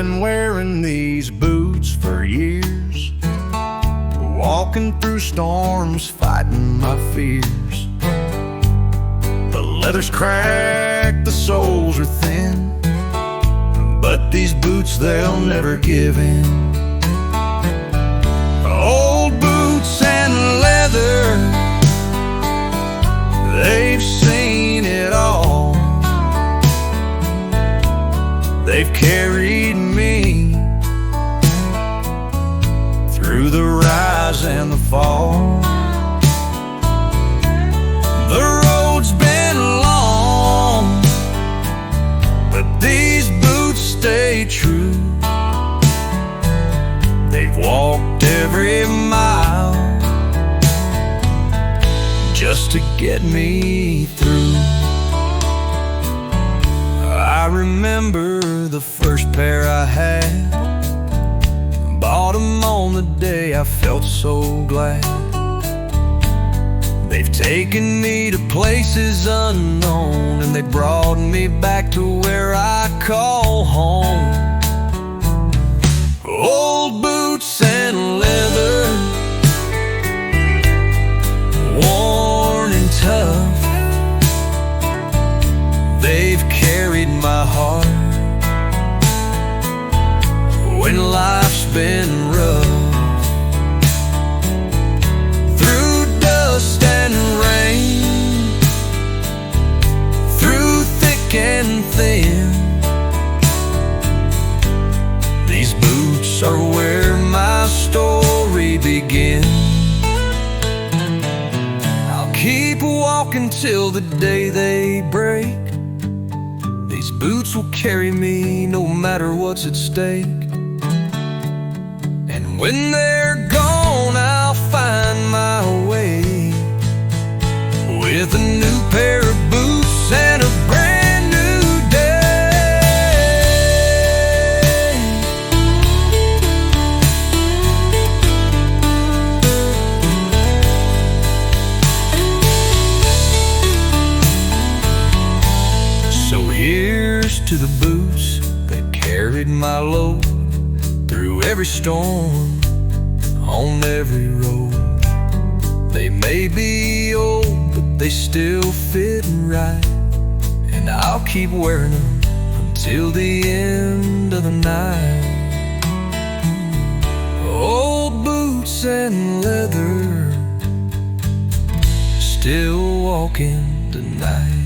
been wearing these boots for years, walking through storms, fighting my fears. The leather's cracked, the soles are thin, but these boots, they'll never give in. Old boots and leather, they've seen it all. They've carried me through the rise and the fall. The road's been long, but these boots stay true. They've walked every mile just to get me through. I remember the first pair I had, bought them on the day I felt so glad. They've taken me to places unknown, and they brought me back to where I call home. Old boots and leather, worn and tough, they've carried my heart when life's been rough. Through dust and rain, through thick and thin, these boots are where my story begins. I'll keep walking till the day they break. These boots will carry me no matter what's at stake. And when they're gone, I'll find my way with a new pair of boots and a brand new day. So here's to the boots that carried my load through every storm, on every road. They may be old, but they still fit right, and I'll keep wearing them until the end of the night. Old boots and leather, still walking tonight.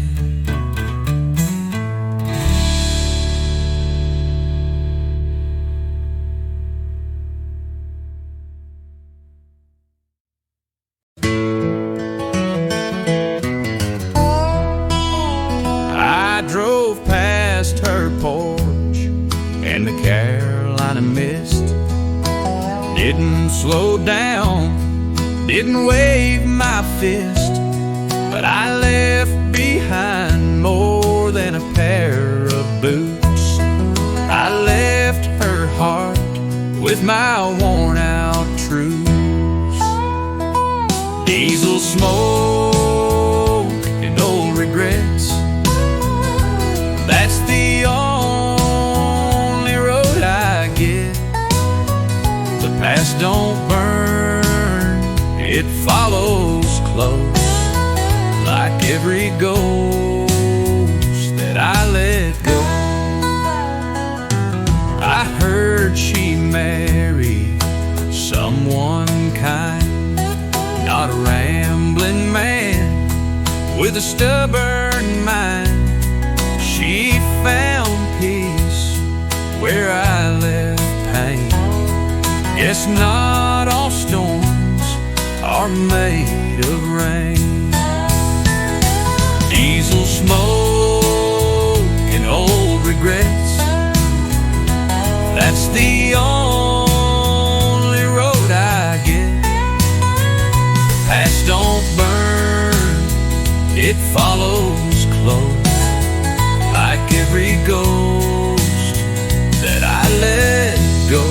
Drove past her porch and the Carolina mist. Didn't slow down, didn't wave my fist, but I left behind more than a pair of boots. I left her heart with my worn out truths. Diesel smoke and old regrets, that's the only road I get. The past don't burn, it follows close, like every ghost that I let go. I heard she married someone kind, not a rambling man with a stubborn mind. She found peace where I left pain. Guess not all storms are made of rain. Diesel smoke and old regrets, that's the only road I get. The past don't burn, it follows close, like every ghost that I let go.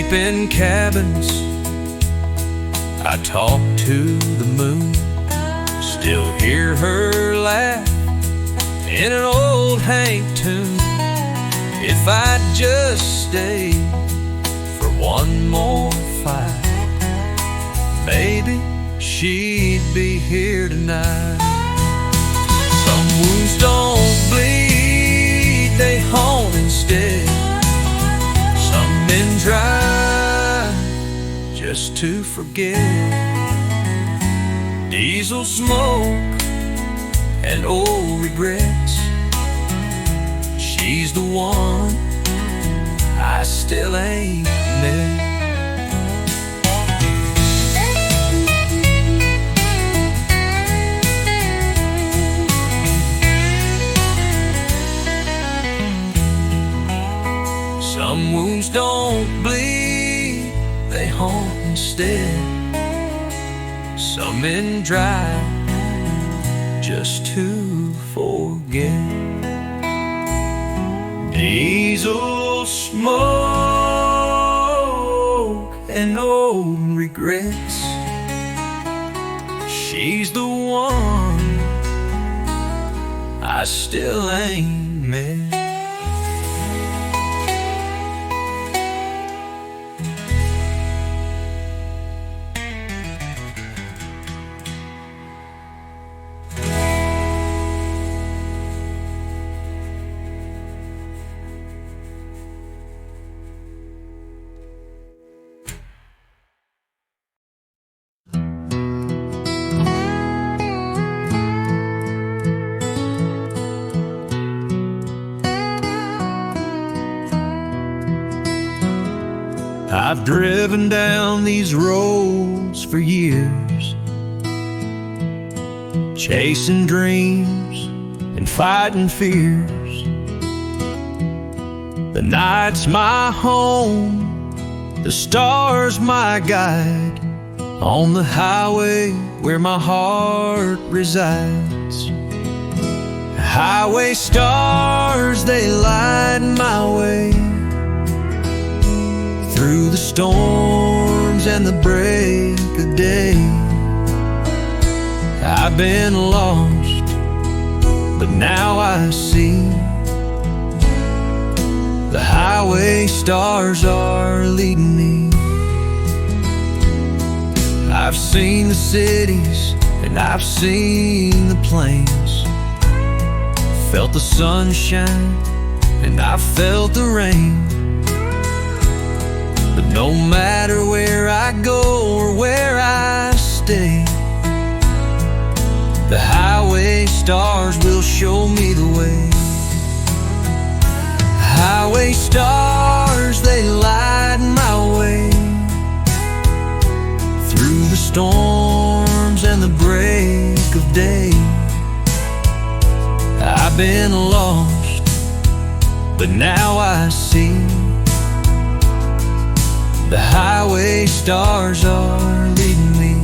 sleep in cabins, I talk to the moon. Still hear her laugh in an old Hank tune. If I'd just stay for one more fight, maybe she'd be here tonight. Some wounds don't bleed, they haunt instead. Some men try just to forget. Diesel smoke and old regrets. She's the one I still ain't met. Some wounds don't bleed, they haunt instead. Some men drive just to forget. Diesel smoke and old regrets. She's the one I still ain't met. I've driven down these roads for years, chasing dreams and fighting fears. The night's my home, the stars my guide, on the highway where my heart resides. Highway stars, they light my way through the storms and the break of day. I've been lost, but now I see the highway stars are leading me. I've seen the cities and I've seen the plains, felt the sunshine and I've felt the rain. But no matter where I go or where I stay, the highway stars will show me the way. Highway stars, they light my way through the storms and the break of day. I've been lost, but now I see the highway stars are leading me.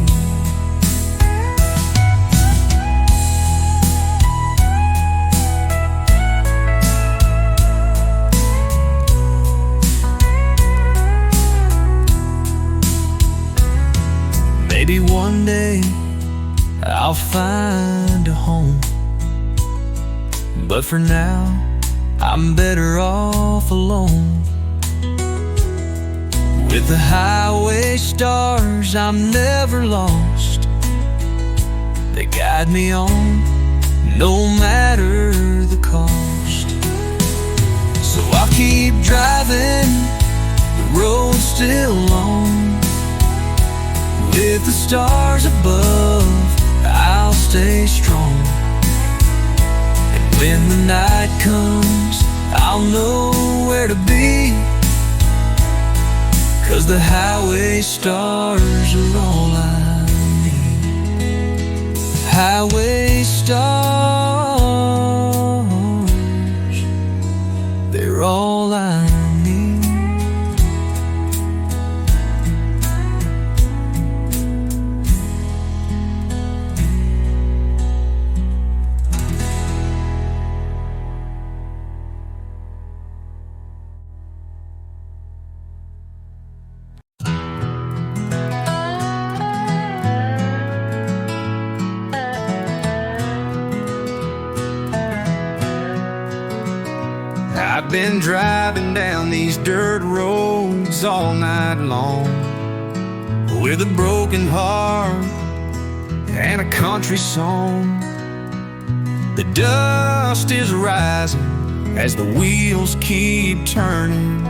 Maybe one day I'll find a home, but for now I'm better off alone. With the highway stars, I'm never lost. They guide me on, no matter the cost. So I'll keep driving, the road's still long. With the stars above, I'll stay strong. And when the night comes, I'll know where to be, 'cause the highway stars are all I need. Highway stars, they're all I need. been driving down these dirt roads all night long, with a broken heart and a country song. The dust is rising as the wheels keep turning,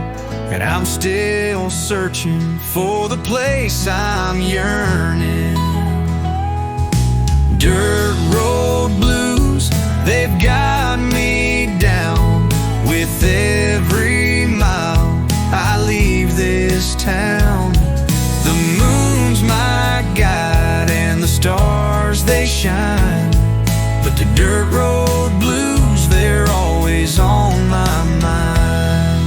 and I'm still searching for the place I'm yearning. Dirt road blues, they've got me down. With every mile I leave this town, the moon's my guide and the stars they shine, but the dirt road blues, they're always on my mind.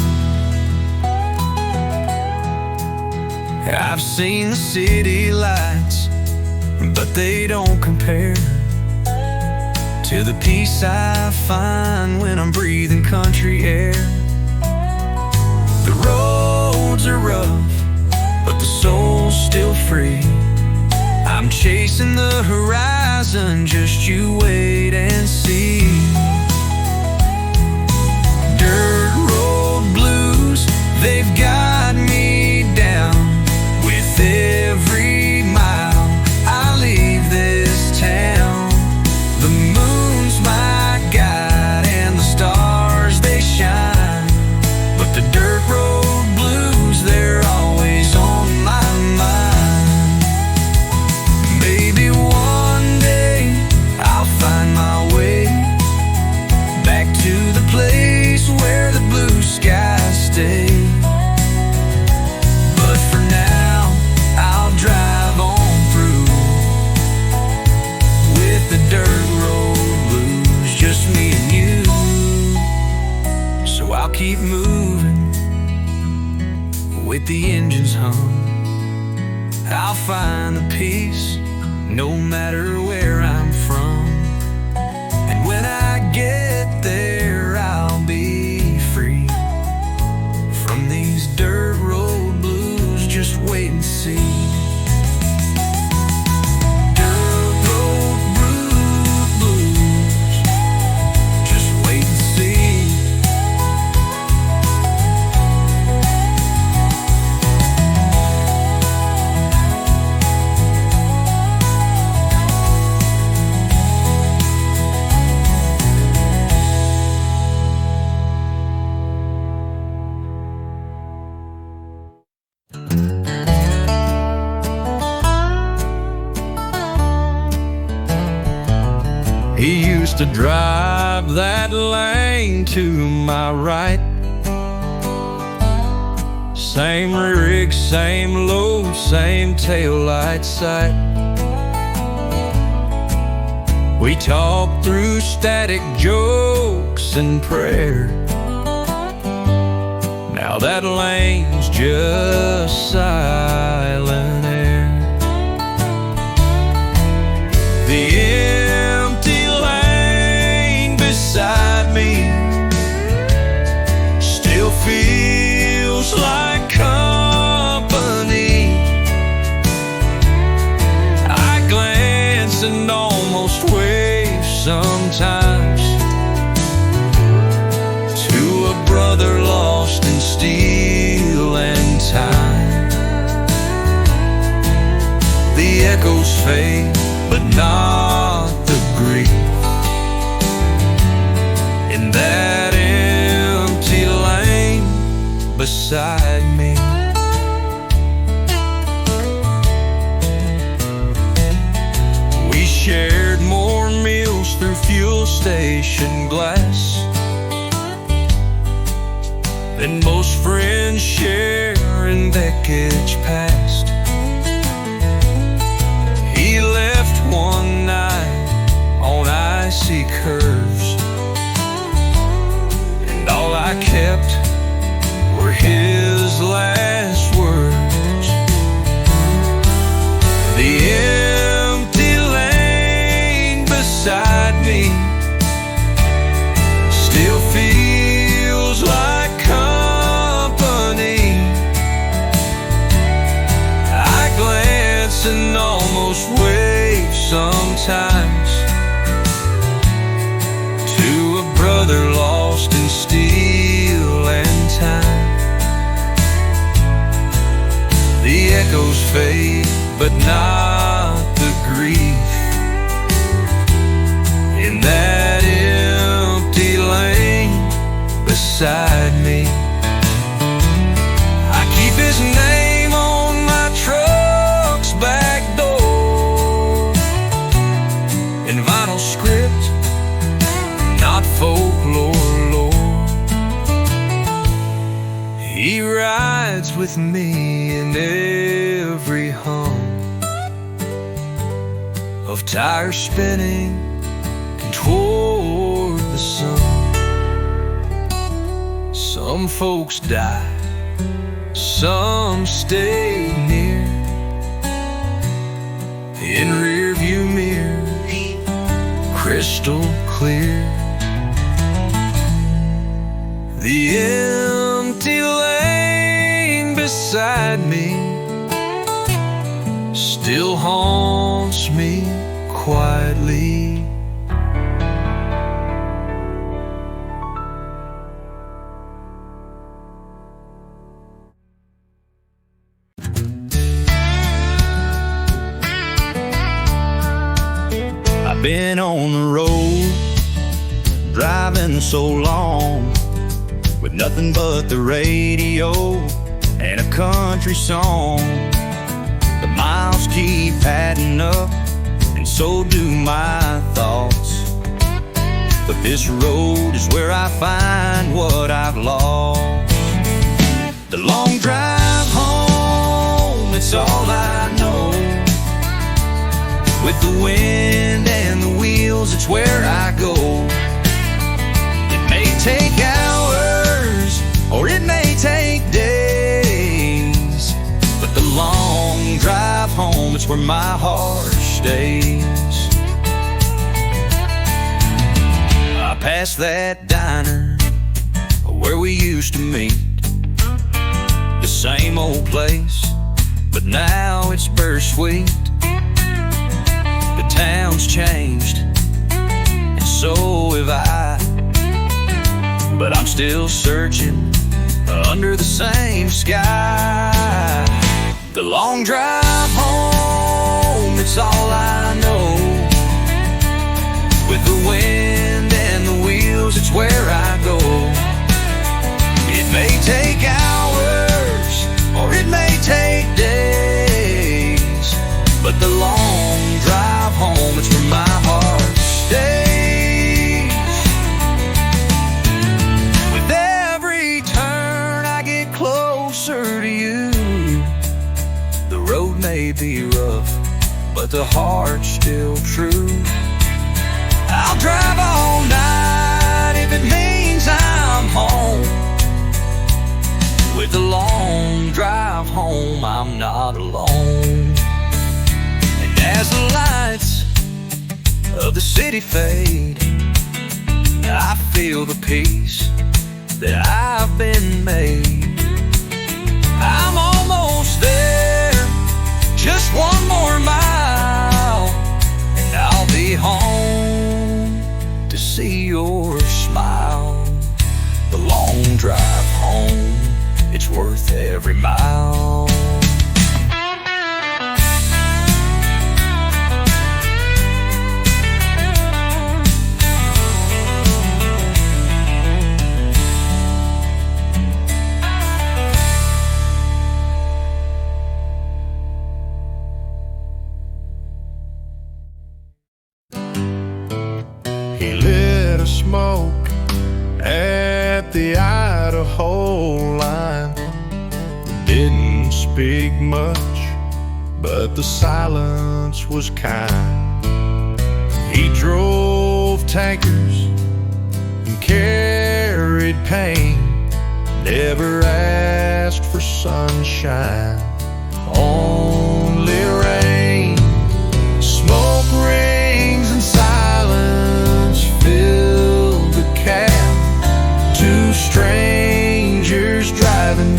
I've seen the city lights, but they don't compare to the peace I find when I'm breathing country air. The roads are rough, but the soul's still free. I'm chasing the horizon, just you wait and see. Dirt road blues, they've got me down. With every mile I leave this town, the moon's my guide and the stars they shine, but the dirt road blues, they're always on my mind. Maybe one day I'll find my way back to the place where the blue skies stay, but for now I'll drive on through with the dirt road blues, just me and you. So I'll keep moving with the engines hum. I'll find the peace no matter where I'm from, and when I get there I'll be free from these dirt road blues. Just wait and see. He used to drive that lane to my right. Same rig, same load, same taillight sight. We talked through static jokes and prayer. Now that lane's just silent air. The beside me still feels like company. I glance and almost wave sometimes to a brother lost in steel and time. The echoes fade, but not the grief in that empty lane beside me. We shared more meals through fuel station glass than most friends share in decades past. He left one night on icy curves, all I kept were his last words. The empty lane beside me still feels like company. I glance and almost wave sometimes to a brother lost in steel fade, but not the grief. In that empty lane beside me, I keep his name on my truck's back door, in vinyl script, not folklore lore. He rides with me in every hum of tires spinning and toward the sun. Some folks die, some stay near, in rearview mirrors, crystal clear. The empty lane beside me still haunts me quietly. I've been on the road, driving so long, with nothing but the radio and a country song. The miles keep adding up, and so do my thoughts. But this road is where I find what I've lost. The long drive home, it's all I know. With the wind and the wheels, it's where I go. It may take hours, or it may take days, but the long drive home, it's where my heart stays. I pass that diner where we used to meet, the same old place, but now it's bittersweet. The town's changed, and so have I, but I'm still searching under the same sky. The long drive home, it's all I know. With the wind and the wheels, it's where I go. It may take hours, or it may take days, but the long drive home, it's where my heart stays. With every turn I get closer to you. The road may be rough, but the heart's still true. I'll drive all night if it means I'm home. With the long drive home, I'm not alone. And as the lights of the city fade, I feel the peace that I've been made. I'm almost there, just one more mile, and I'll be home to see your smile. The long drive home, it's worth every mile. He lit a smoke at the Idaho line. Didn't speak much, but the silence was kind. He drove tankers and carried pain, never asked for sunshine, only rain. Smoke rings and silence filled the cab. Two strangers driving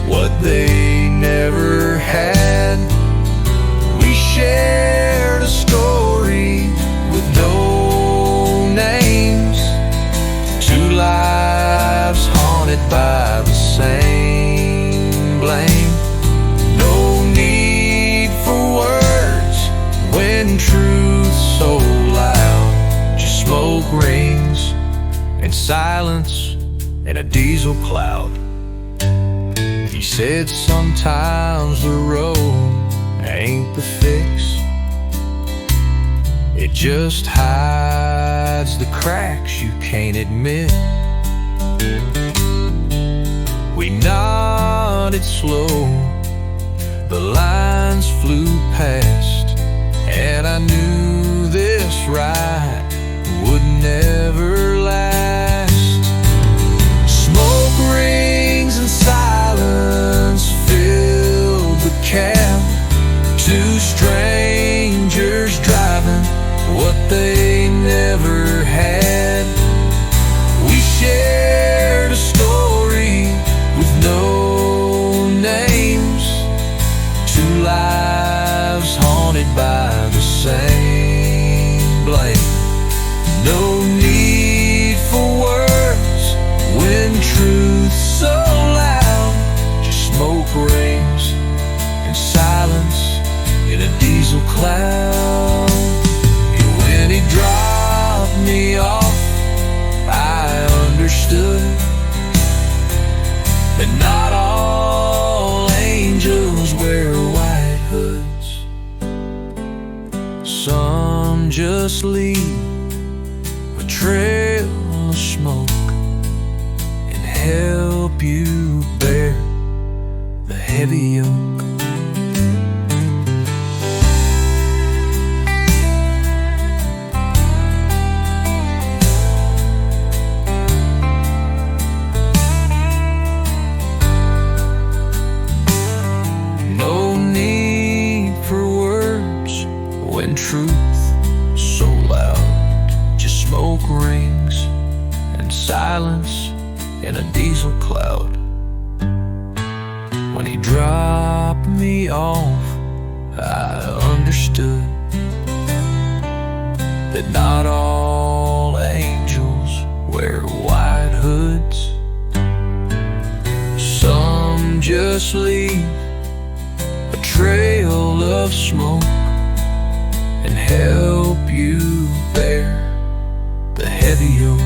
what they never had. We shared a story with no names, two lives haunted by the same blame. No need silence and a diesel cloud. He said sometimes the road ain't the fix, it just hides the cracks you can't admit. We nodded slow, the lines flew past, and I knew this ride would never last. Smoke rings and silence filled the cab. Two strangers driving what they never had. We shared a story with no names, two lives haunted by the same blame. No need for words when truth's so loud, just smoke rings and silence in a diesel cloud. And when he dropped me off, I understood that not all angels wear white hoods. Some just leave a trail of smoke and help you bear the heavy yoke. No need for words when truth so loud, just smoke rings and silence in a diesel cloud. When he dropped me off, I understood that not all angels wear white hoods. Some just leave a trail of smoke and help you bear the heavy yoke.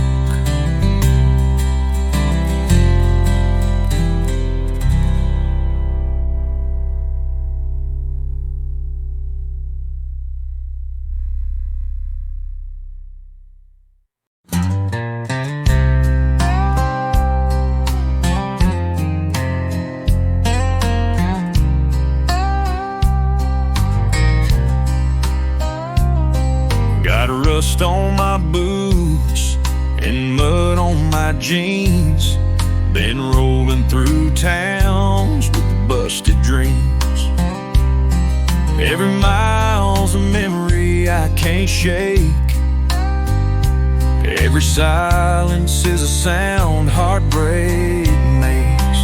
Got rust on my boots and mud on my jeans. Been rolling through towns with busted dreams. Every mile's a memory I can't shake. Every silence is a sound heartbreak makes.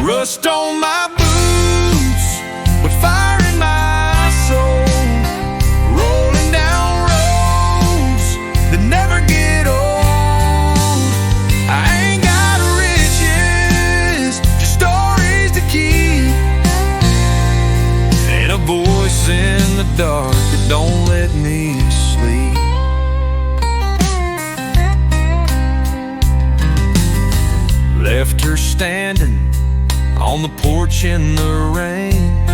Rust on my boots, but fire in my soul. Rolling down roads that never get old. I ain't got riches, just stories to keep, and a voice in the dark that don't let me sleep. Left her standing on the porch in the rain.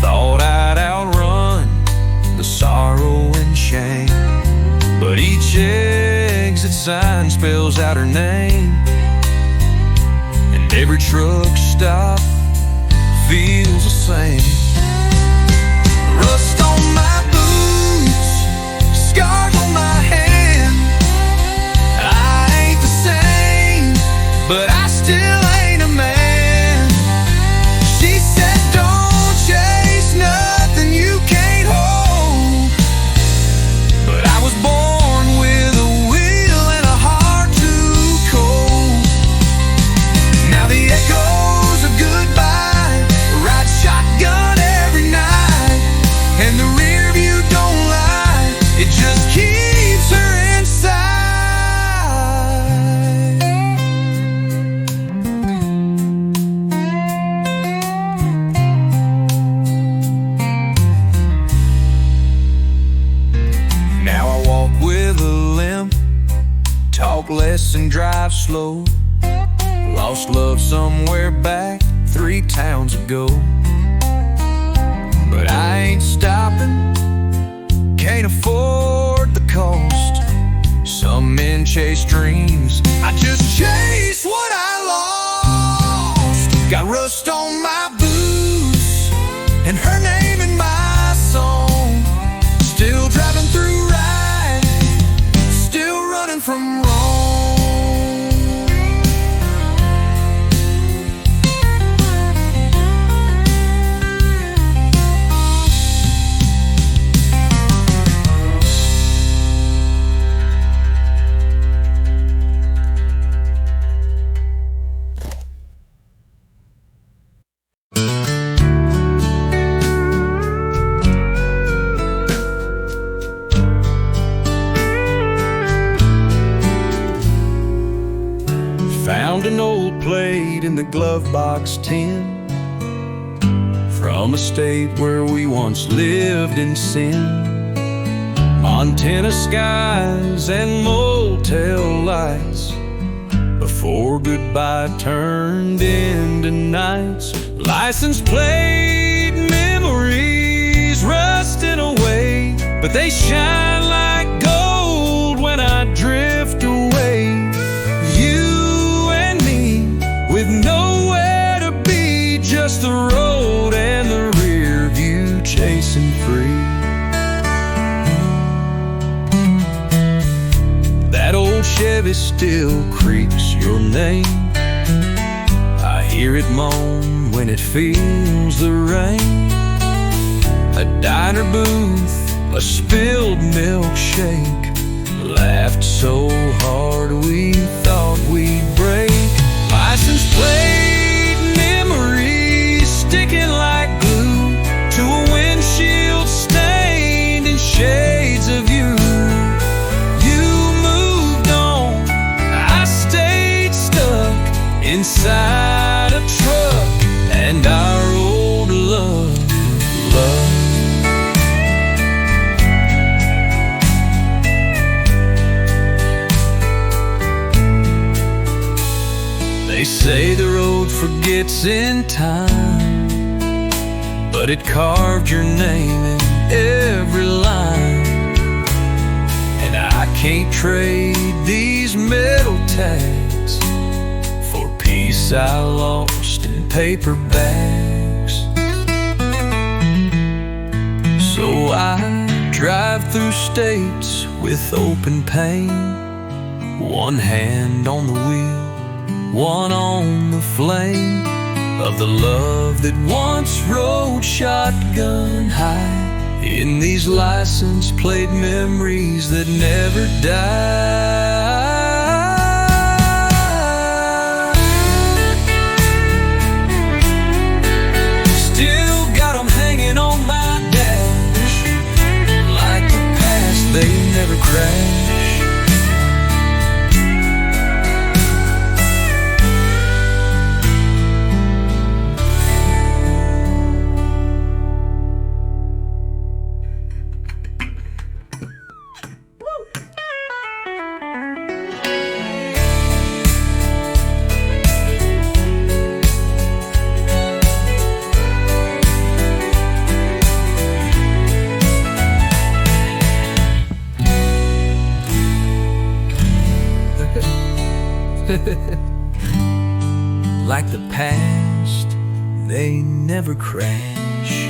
Thought I'd outrun the sorrow and shame, but each exit sign spells out her name, and every truck stop feels the same. Rust on my boots, scars on my hand. I ain't the same, but I still ain't a man. She said don't chase nothing you can't hold, but I was born with a will and a heart too cold. Now the echoes of goodbye ride shotgun talk less and drive slow. Lost love somewhere back 3 towns ago. But I ain't stopping, can't afford the cost. Some men chase dreams, I just chase what I lost. Got rust on my boots and her name in my song. Still driving through right, still running from wrong. Found an old plate in the glove box tin, from a state where we once lived in sin. Montana skies and motel lights, before goodbye turned into nights. License plate memories rusting away, but they shine like gold when I drift away. With nowhere to be, just the road and the rear view chasing free. That old Chevy still creaks your name. I hear it moan when it feels the rain. A diner booth, a spilled milkshake, laughed so hard we thought we'd break. License plate memories sticking like glue to a windshield stained in shades of you. You moved on, I stayed stuck inside a truck and our old love. They say the road forgets in time, but it carved your name in every line. And I can't trade these metal tags for peace I lost in paper bags. So I drive through states with open pain, one hand on the wheel, one on the flame of the love that once rode shotgun high in these license plate memories that never die. Still got them hanging on my dash, like the past they never crashed. Like the past, they never crash.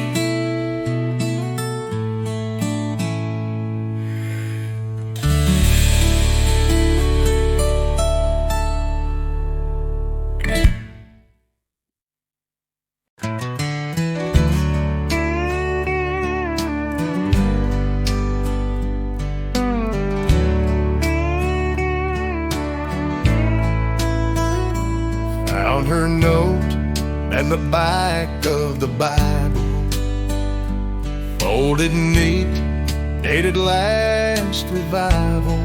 Found her note and the back of the Bible, folded neat, dated last revival.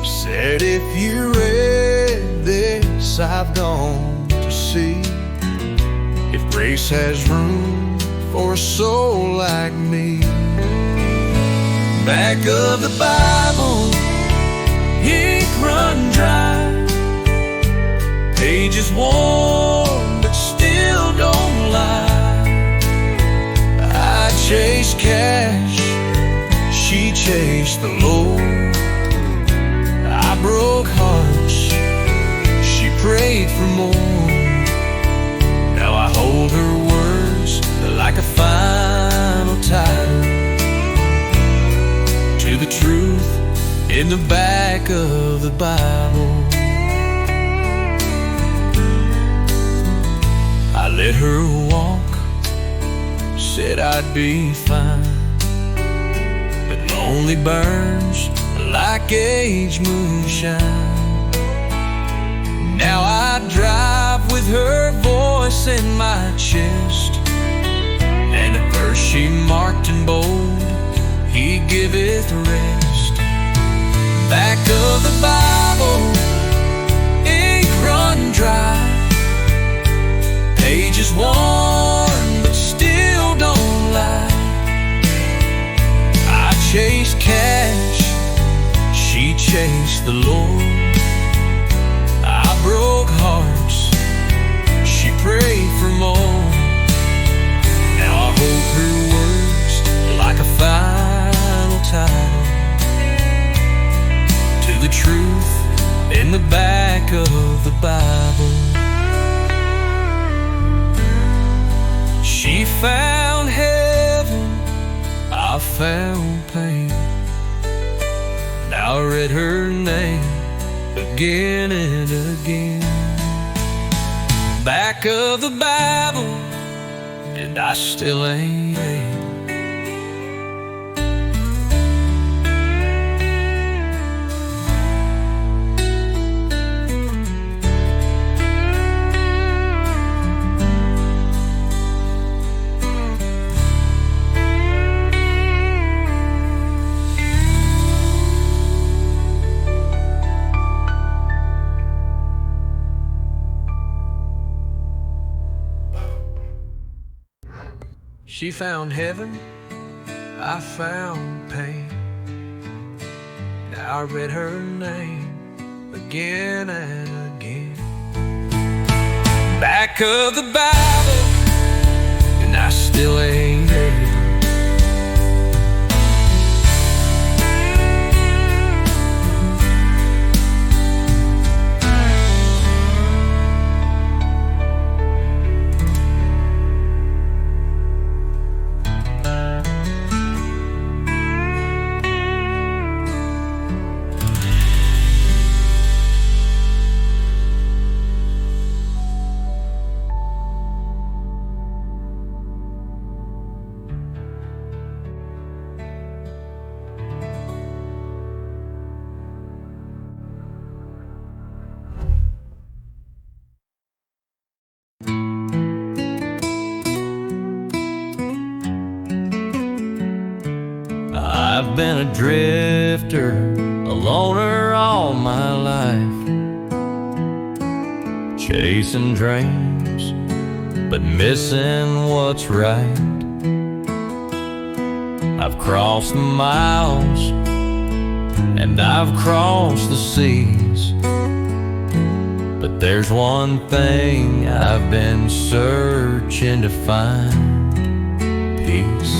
Said if you read this, I've gone to see if grace has room for a soul like me. Back of the Bible, ink run dry. Pages worn, but still don't lie. I chase cash, she chased the Lord. I broke hearts, she prayed for more. Now I hold her words like a final title to the truth in the back of the Bible. I let her walk, said I'd be fine, but lonely burns like age moonshine. Now I drive with her voice in my chest, and a verse she marked in bold, He giveth rest. Back of the Bible, ink run dry. Pages worn, but still don't lie. I chase cash, she chased the Lord. I broke hearts, she prayed for more. Now I hold her words like a final title to the truth in the back of the Bible. She found heaven, I found pain. Now I read her name again and again. Back of the Bible, and I still ain't. She found heaven, I found pain. Now I read her name again and again. Back of the Bible, and I still ain't there. I've been a drifter, a loner all my life, chasing dreams, but missing what's right. I've crossed the miles, and I've crossed the seas, but there's one thing I've been searching to find: peace.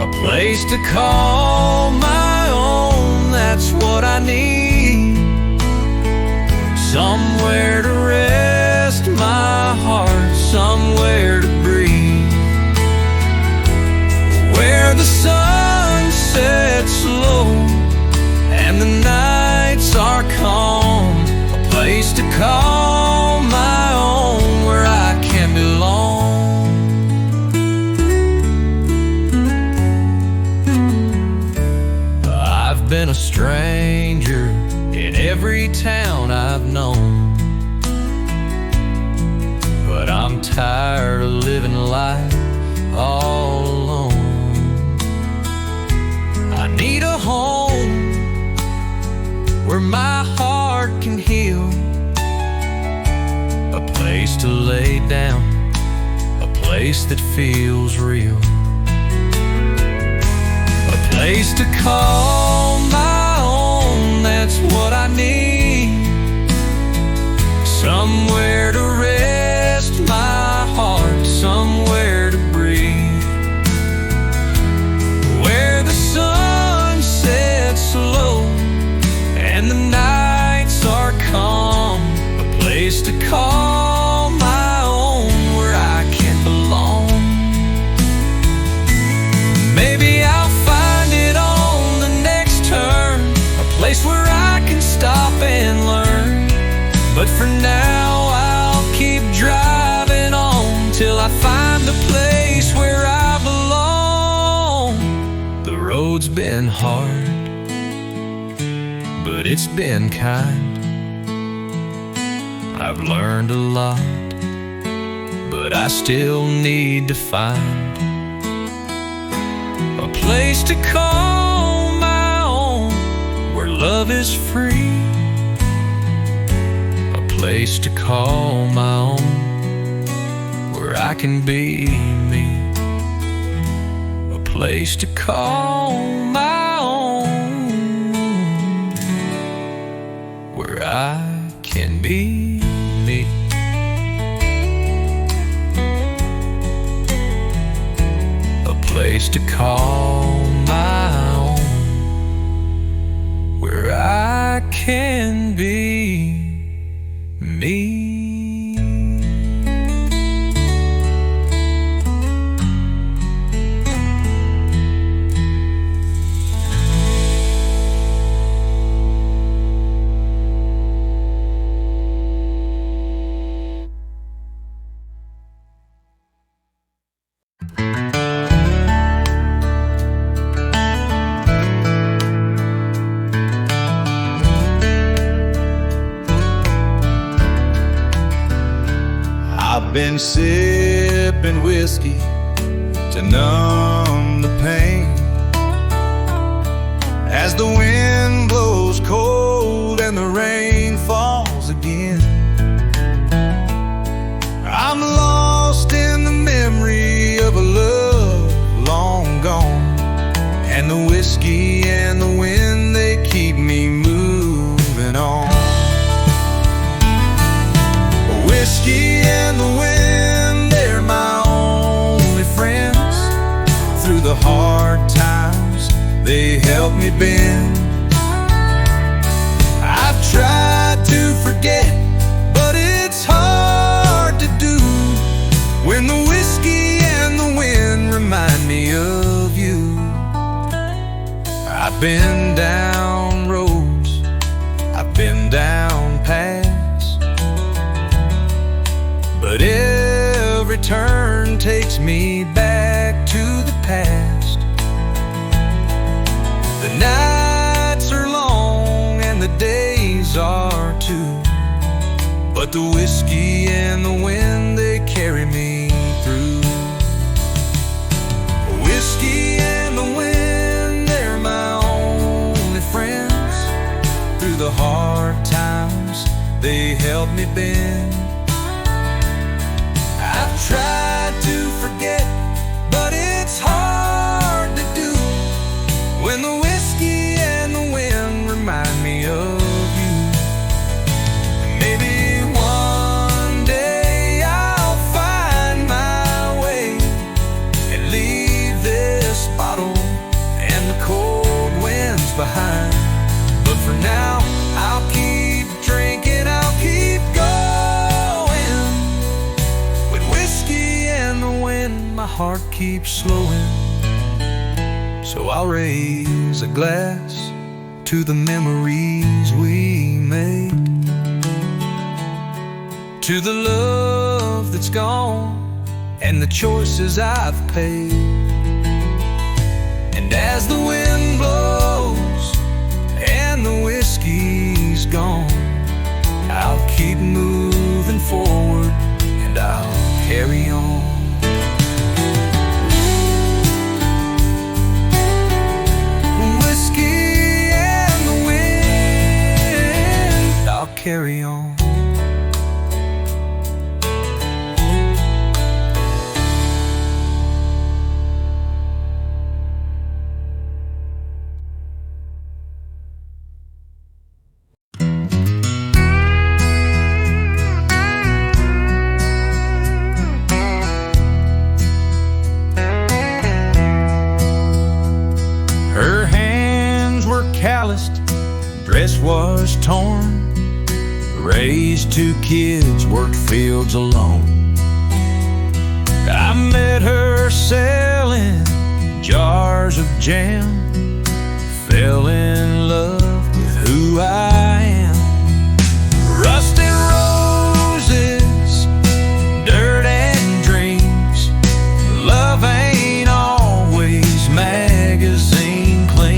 A place to call my own, that's what I need. Somewhere to rest my heart, somewhere to breathe, where the sun sets low and the nights are calm. A place to call my own, where I can belong. Been a stranger in every town I've known, but I'm tired of living life all alone. I need a home where my heart can heal, a place to lay down, a place that feels real, a place to call my own, that's what I need. been hard, but it's been kind. I've learned a lot, but I still need to find a place to call my own, where love is free. A place to call my own, where I can be me. A place to call my own, where I can be me. A place to call my own, where I can be me. I've been sipping whiskey to numb the pain as the wind blows cold and the rain falls again. I'm lost in the memory of a love long gone, and the whiskey and the wind, they keep me moving on. Whiskey and the wind, they're my only friends. Through the hard times, they help me bend. I've tried to forget, but it's hard to do when the whiskey and the wind remind me of you. I've been down roads, I've been down paths, but every turn takes me back to the past. The nights are long and the days are too, but the whiskey and the wind, they carry me through. Whiskey and the wind, they're my only friends. Through the hard times, they help me bend. I've tried to forget, but it's hard to do when the whiskey and the wind remind me of you. Maybe one day I'll find my way and leave this bottle and the cold winds behind. But for now, I'll keep drinking, I'll keep going. With whiskey and the wind, my heart keeps slowing. So I'll raise a glass to the memories we made, to the love that's gone and the choices I've paid. And as the wind blows and the whiskey's gone, I'll keep moving forward and I'll carry on. Whiskey and the wind, I'll carry on. Her hands were calloused, dress was torn, raised two kids, worked fields alone. I met her selling jars of jam, fell in love with who I am. Rusted roses, dirt and dreams, love ain't always magazine clean.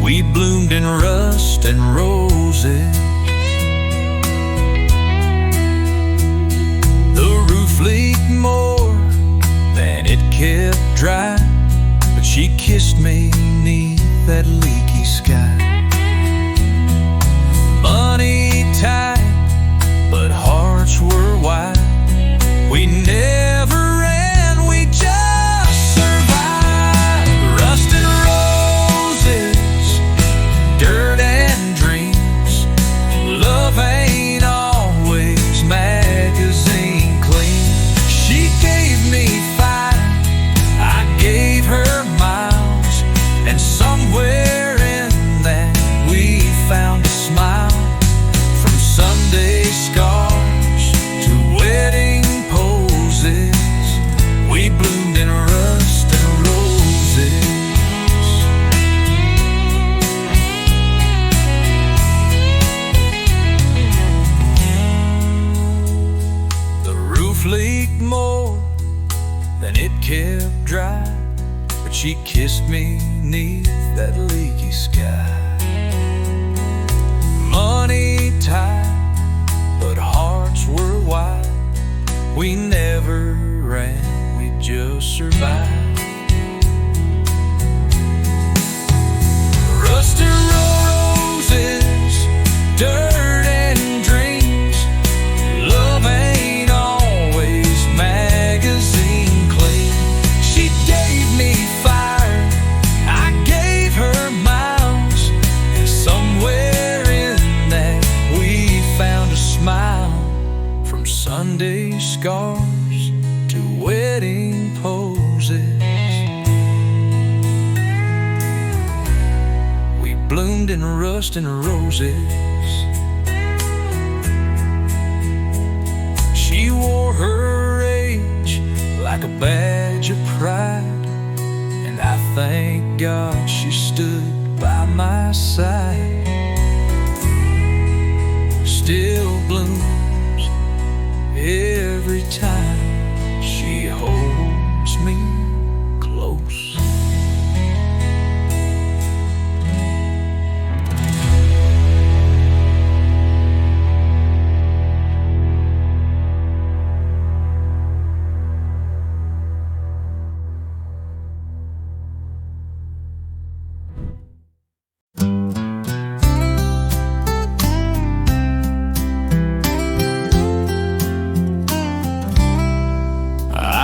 We bloomed in rust and roses. The roof leaked more than it kept dry, but she kissed me 'neath that leaky sky. Money tight, but hearts were wide. We never ran, we just survived. Rust and roses, dirt and dreams. Love ain't always magazine clean. She gave me fire, I gave her miles, and somewhere in that we found a smile. From Sunday scars to wedding poses, we bloomed in rust and roses. The roof leaked more than it kept dry, but she kissed me 'neath that leaky sky. Money tight, but hearts were wide. We never ran, we just survived. Rust and roses, dirt and dreams. Love ain't always magazine clean. She gave me fire, I gave her miles, and somewhere in that we found a smile. From Sunday scars to wedding poses, we bloomed in rust and roses. She wore her age like a badge of pride, and I thank God she stood by my side. Still blooms every time she holds me close.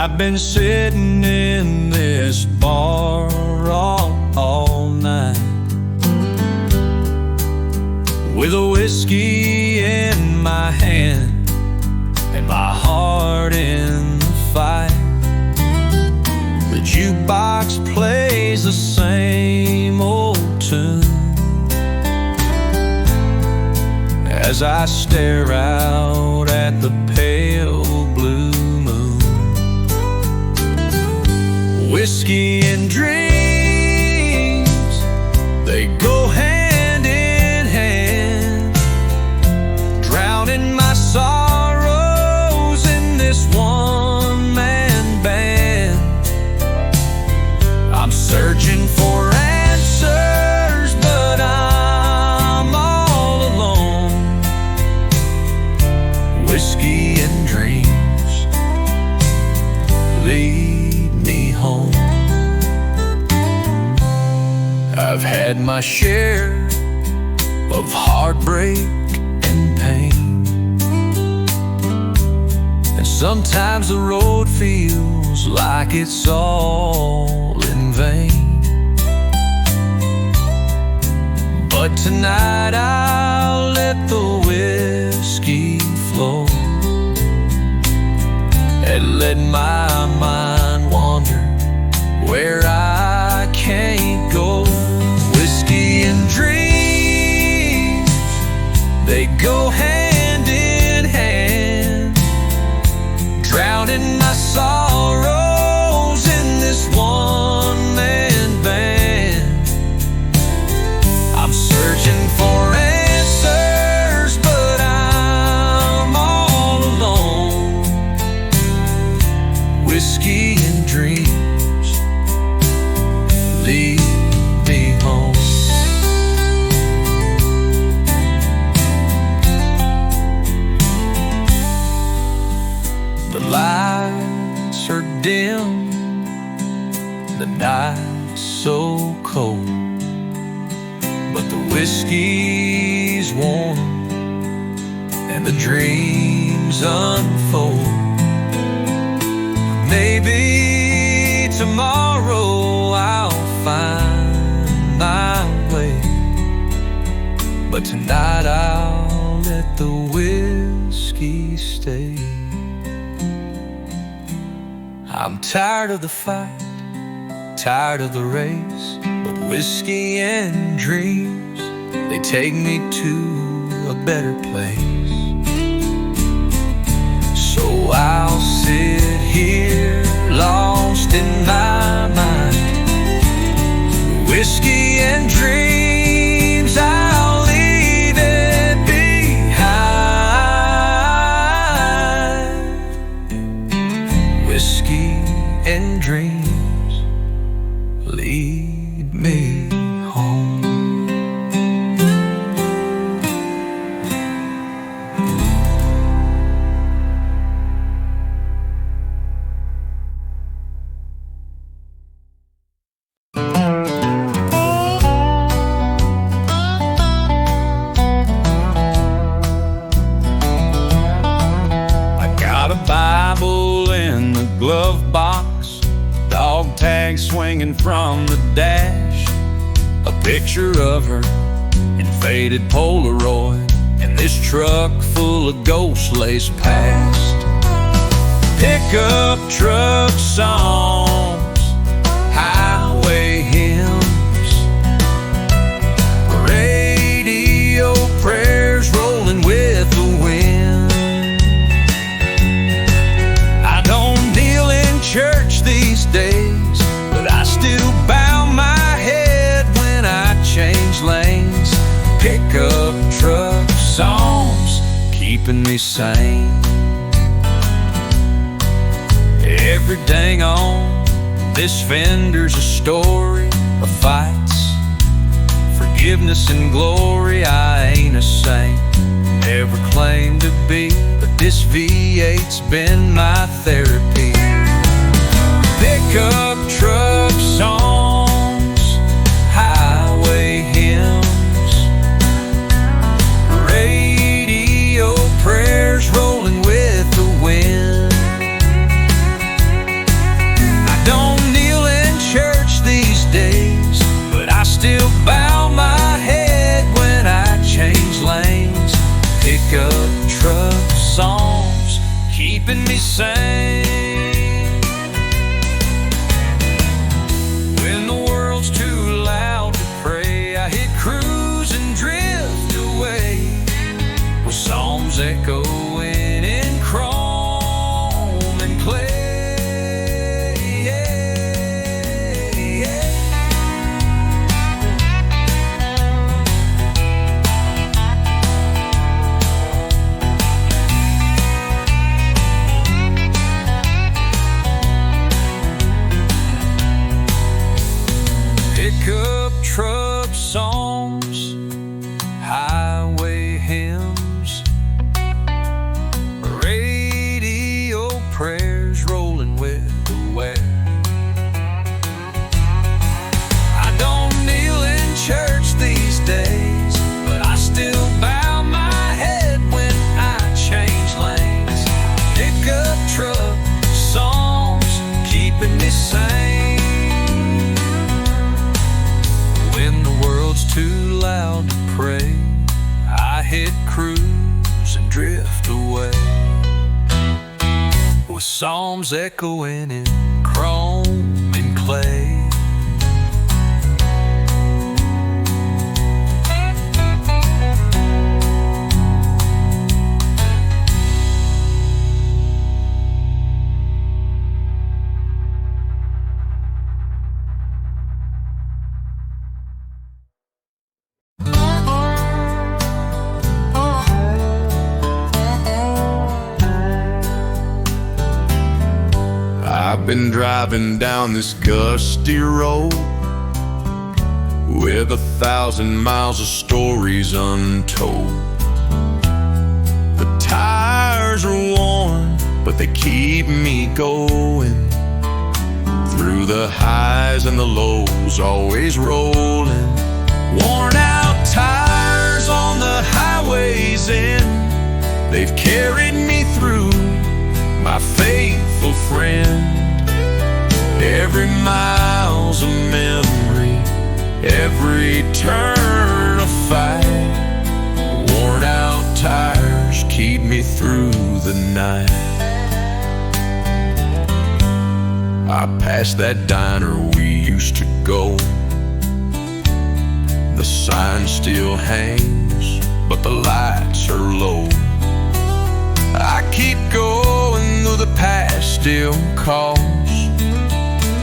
I've been sitting in this bar all night, with a whiskey in my hand and my heart in the fight. The jukebox plays the same old tune as I stare out at the pale blue moon. Whiskey and dreams, they go hand in hand, drowning my sorrows in this one-man band. I'm searching for answers, but I'm all alone. Whiskey and dreams, lead me home. I've had my share of heartbreak and pain, and sometimes the road feels like it's all in vain. But tonight I'll let the whiskey flow and let my mind wander where I can't go. Whiskey and dreams, they go hand in hand, drowning my sorrows in this one-man band. I'm searching for answers, but I'm all alone. Whiskey and dreams, lead me home. whiskey's warm and the dreams unfold. Maybe tomorrow I'll find my way, but tonight I'll let the whiskey stay. I'm tired of the fight, tired of the race, but whiskey and dreams, they take me to a better place. So I'll sit here lost in my mind, whiskey and dreams, I'll leave it behind. Whiskey and dreams, lead me home. Bible in the glove box, dog tag swinging from the dash, a picture of her in faded Polaroid, and this truck full of ghosts lays past. Pickup truck songs, highway hymns, radio prayers rolling with the wind. Church these days, but I still bow my head when I change lanes. Pickup truck songs keeping me sane. Every dang on this fender's a story of fights, forgiveness and glory. I ain't a saint, never claimed to be, but this V8's been my therapy. Pickup truck songs, highway hymns, radio prayers rolling with the wind. I don't kneel in church these days, but I still bow my head when I change lanes. Pickup truck songs keeping me sane. Psalms echoing in chrome and clay. Pickup truck songs, highway hymns, prayers rolling with the wind. I don't kneel in church these days, but I still bow my head when I change lanes. Pickup truck songs keeping me sane. When the world's too loud to pray, I hit cruise and drift away, with psalms echoing in chrome and clay. I've been driving down this gusty road with 1,000 miles of stories untold. The tires are worn, but they keep me going. Through the highs and the lows, always rolling. Worn out tires they've carried me through, my faithful friend. Every mile's a memory, every turn a fight. Worn out tires keep me through the night. I passed that diner we used to go. The sign still hangs, but the lights are low. I keep going though the past still calls,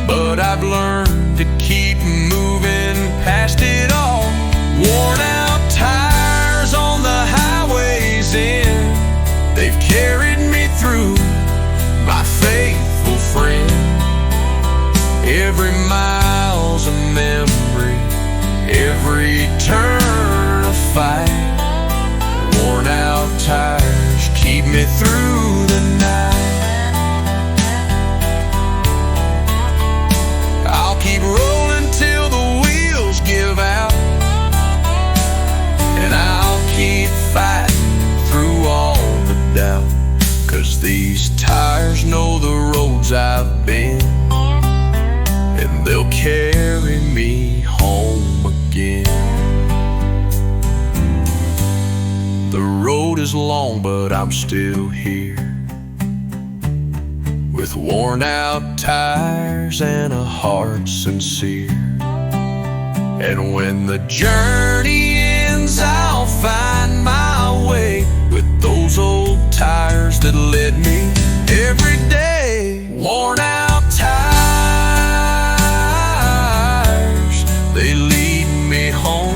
but I've learned to keep moving past it all. Worn out tires on the highways end, they've carried me through, my faithful friend. Every mile's a memory, every turn a fight. Worn out tires keep me through the night. I'll keep rolling till the wheels give out, and I'll keep fighting through all the doubt, 'cause these tires know the roads I've been, and they'll carry me home again. The road is long, but I'm still here, with worn out tires and a heart sincere. And when the journey ends, I'll find my way with those old tires that led me every day. Worn out tires, they lead me home.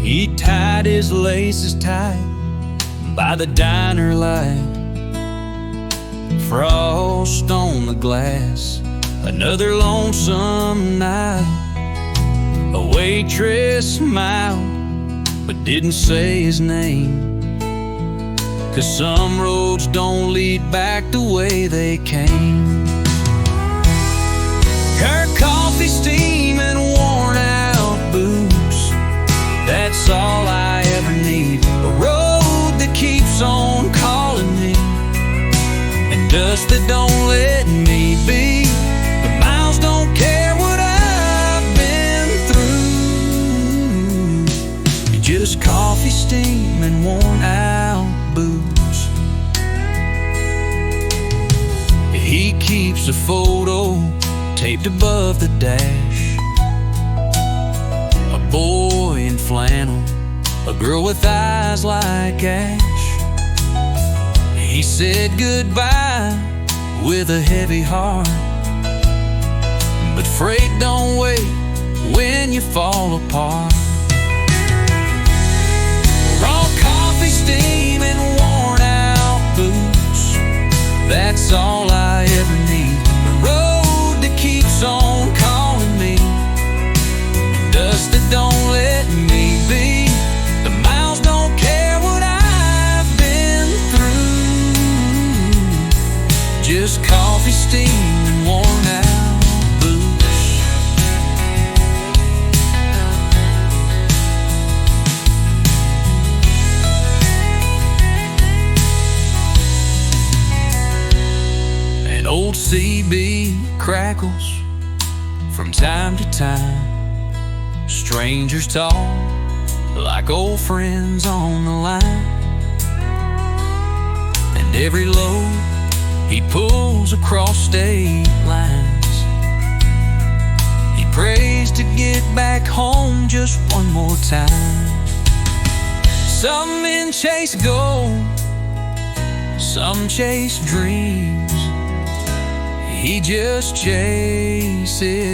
He tied his laces tight by the diner light. Frost on the glass, another lonesome night. A waitress smiled but didn't say his name, 'cause some roads don't lead back the way they came. Her coffee steaming, worn out boots, that's all I ever need. A road that keeps on calling me, and dust that don't let me be. The miles don't care what I've been through. Just coffee steam and worn out boots. He keeps a photo taped above the dash, a boy in flannel, a girl with eyes like ash. He said goodbye with a heavy heart, but freight don't wait when you fall apart. Raw coffee steam and worn out boots, that's all I ever need. A road that keeps on calling me, dust that don't let me be. The miles don't care what I've been through. Just coffee steam and worn out boots. An old CB crackles from time to time. Strangers talk like old friends on the line, and every load he pulls across state lines, he prays to get back home just one more time. Some men chase gold, some chase dreams. He just chases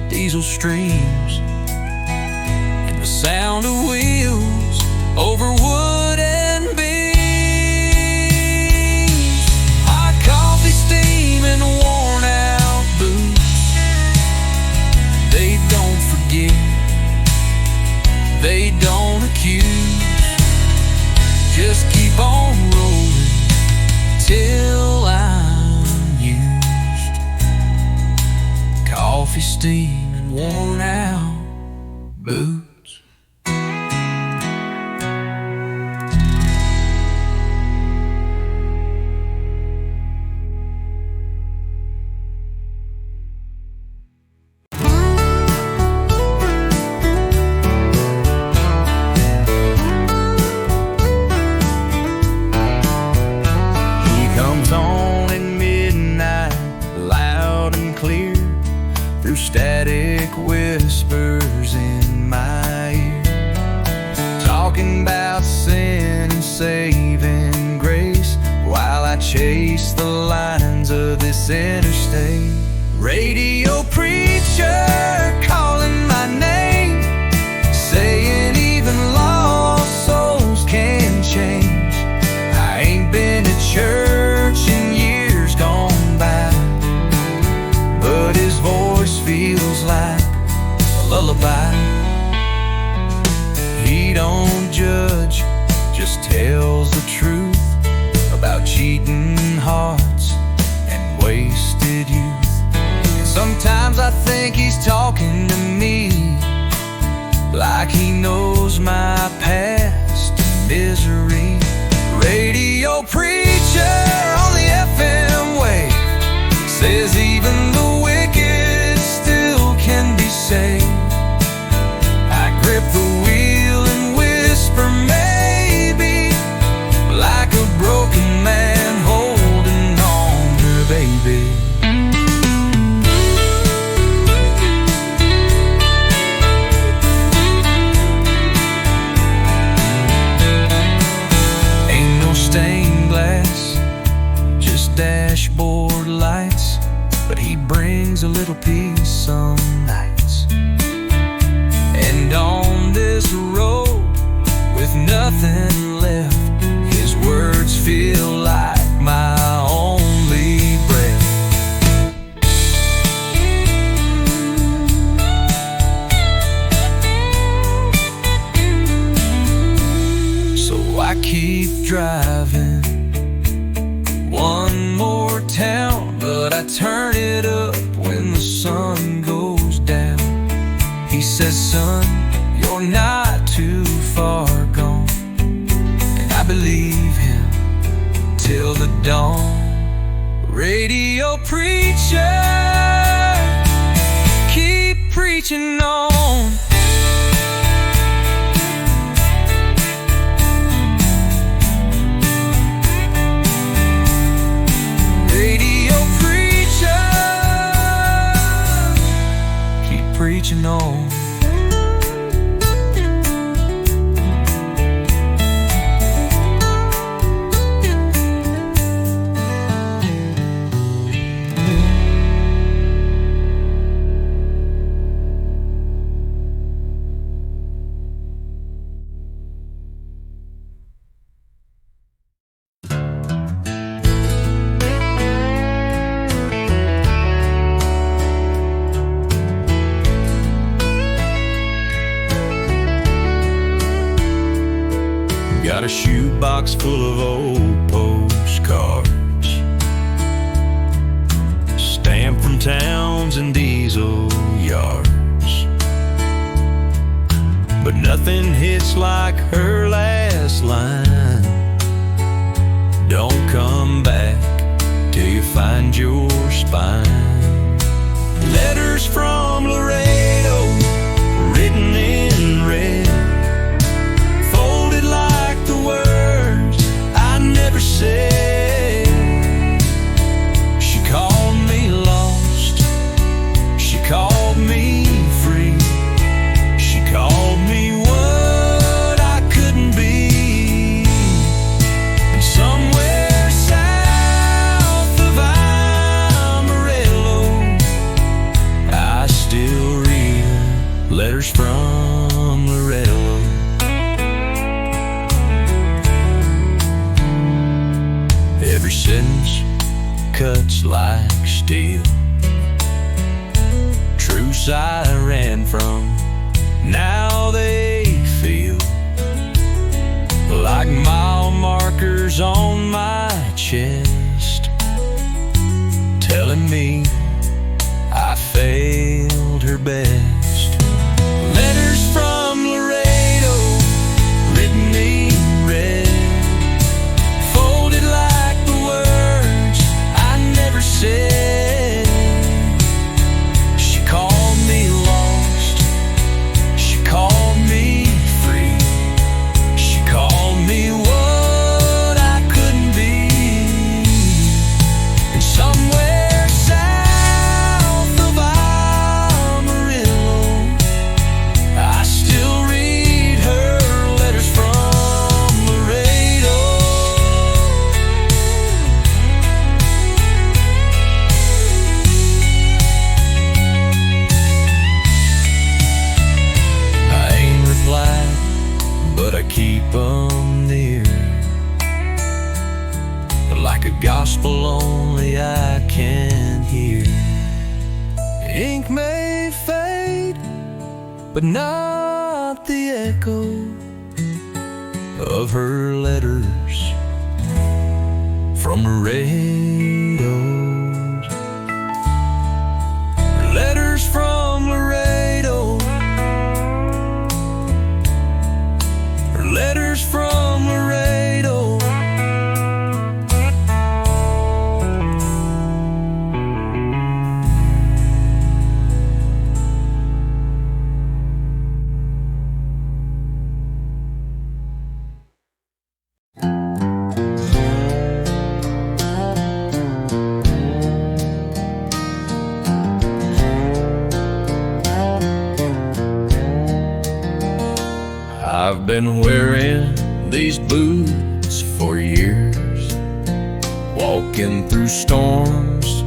diesel streams. sound of wheels over wood and beams. Hot coffee, steam, and worn out boots. They don't forget, they don't accuse. Just keep on rolling till I'm used. Coffee, steam, and worn out boots. On at midnight, loud and clear, through static whispers in my ear, talking about sin and saving grace, while I chase the lines of this interstate. Radio preacher calling my name, saying even lost souls can change. I ain't been to church in years gone by, but his voice feels like a lullaby. He don't judge, just tells the truth about cheating hearts and wasted youth. And sometimes I think he's talking to me, like he knows my past and misery. Radio preacher on the FM wave says even the wicked still can be saved. I grip the wheel and whisper maybe, like a broken man holding on to a baby. Stained glass, just dashboard lights, but he brings a little peace some nights. And on this road with nothing left, his words feel like my only breath. So I keep driving one more town, but I turn it up when the sun goes down. He says, son, you're not too far gone, and I believe him till the dawn. Radio preacher, keep preaching on. Preaching on. Got a shoebox full of old postcards, stamped from towns and diesel yards, but nothing hits like her last line. Don't come back till you find your spine. Letters from Laredo, written in red, words I never said. She called me lost, she called me free, she called me what I couldn't be. And somewhere south of Amarillo, I still read letters from Laredo. cuts like steel. Truths I ran from, now they feel like mile markers on my chest, telling me I failed her best. Letters from Laredo, written in red, folded like the words I never said. She called me lost, she called me free, she called me what I couldn't be. And somewhere south of Amarillo, I still read her letters from Laredo. I ain't replied, but I keep 'em near, like a gospel only I can hear. Ink may fade, but not the echo of her letters from Laredo. Letters from Laredo, letters from Laredo. I've been wearing these boots for years, walking through storms